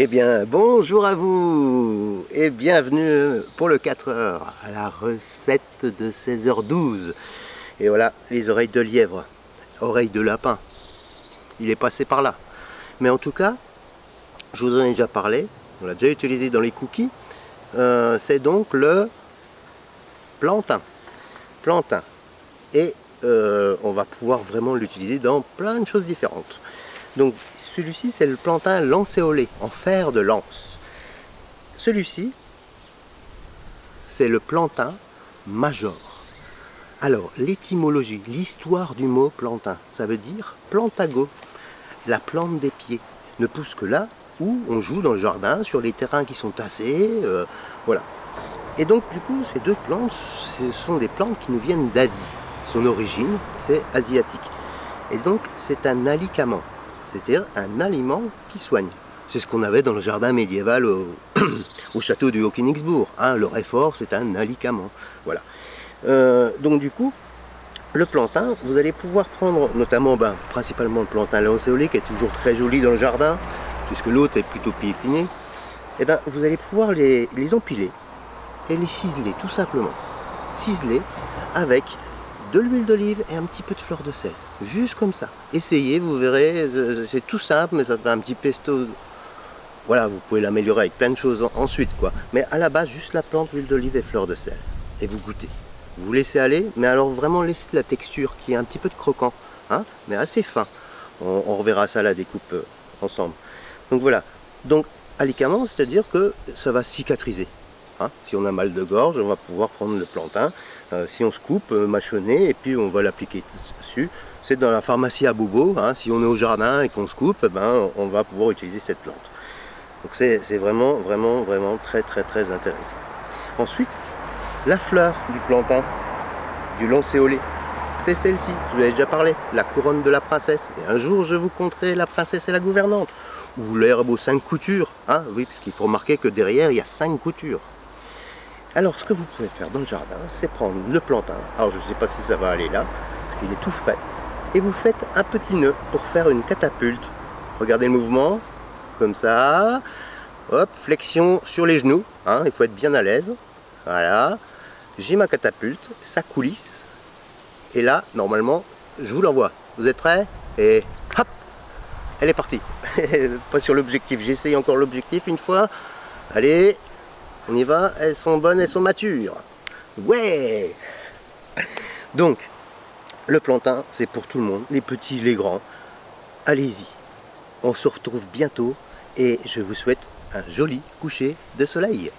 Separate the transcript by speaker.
Speaker 1: Eh bien, bonjour à vous et bienvenue pour le 4 heures à la recette de 16h12. Et voilà, les oreilles de lièvre, oreilles de lapin. Il est passé par là. Mais en tout cas, je vous en ai déjà parlé, on l'a déjà utilisé dans les cookies. C'est donc le plantain. Plantain. Et on va pouvoir vraiment l'utiliser dans plein de choses différentes. Donc celui-ci c'est le plantain lancéolé en fer de lance. Celui-ci c'est le plantain major. Alors l'étymologie, l'histoire du mot plantain, ça veut dire plantago. La plante des pieds ne pousse que là où on joue dans le jardin, sur les terrains qui sont tassés, voilà. Et donc du coup ces deux plantes, ce sont des plantes qui nous viennent d'Asie. Son origine c'est asiatique. Et donc c'est un alicament. C'est-à-dire un aliment qui soigne. C'est ce qu'on avait dans le jardin médiéval au château du Haut-Königsbourg. Hein, le réfort, c'est un alicament. Voilà. Donc du coup, le plantain, vous allez pouvoir prendre notamment, principalement le plantain lancéolé qui est toujours très joli dans le jardin, puisque l'autre est plutôt piétiné. Et vous allez pouvoir les empiler et les ciseler, tout simplement. Ciseler avec de l'huile d'olive et un petit peu de fleur de sel, juste comme ça. Essayez, vous verrez, c'est tout simple, mais ça fait un petit pesto. Voilà, vous pouvez l'améliorer avec plein de choses ensuite, quoi. Mais à la base, juste la plante, l'huile d'olive et fleur de sel. Et vous goûtez. Vous laissez aller, mais alors vraiment laissez de la texture, qui est un petit peu de croquant, hein, mais assez fin. On reverra ça à la découpe ensemble. Donc voilà. Donc, alicament, c'est-à-dire que ça va cicatriser. Hein, si on a mal de gorge, on va pouvoir prendre le plantain. Si on se coupe, mâchonner, et puis on va l'appliquer dessus. C'est dans la pharmacie à bobo. Hein, si on est au jardin et qu'on se coupe, on va pouvoir utiliser cette plante. Donc c'est vraiment très intéressant. Ensuite, la fleur du plantain, du lancéolé, c'est celle-ci. Je vous avais déjà parlé, la couronne de la princesse. Et un jour, je vous conterai la princesse et la gouvernante. Ou l'herbe aux 5 coutures. Hein, oui, parce qu'il faut remarquer que derrière, il y a 5 coutures. Alors ce que vous pouvez faire dans le jardin, c'est prendre le plantain, alors je ne sais pas si ça va aller là, parce qu'il est tout frais, et vous faites un petit nœud pour faire une catapulte. Regardez le mouvement, comme ça, hop, flexion sur les genoux, hein, il faut être bien à l'aise, voilà, j'ai ma catapulte, ça coulisse, et là, normalement, je vous l'envoie. Vous êtes prêts? Et hop, elle est partie. Pas sur l'objectif, j'essaye encore l'objectif une fois, allez. On y va, elles sont bonnes, elles sont matures. Ouais! Donc, le plantain, c'est pour tout le monde, les petits, les grands. Allez-y. On se retrouve bientôt et je vous souhaite un joli coucher de soleil.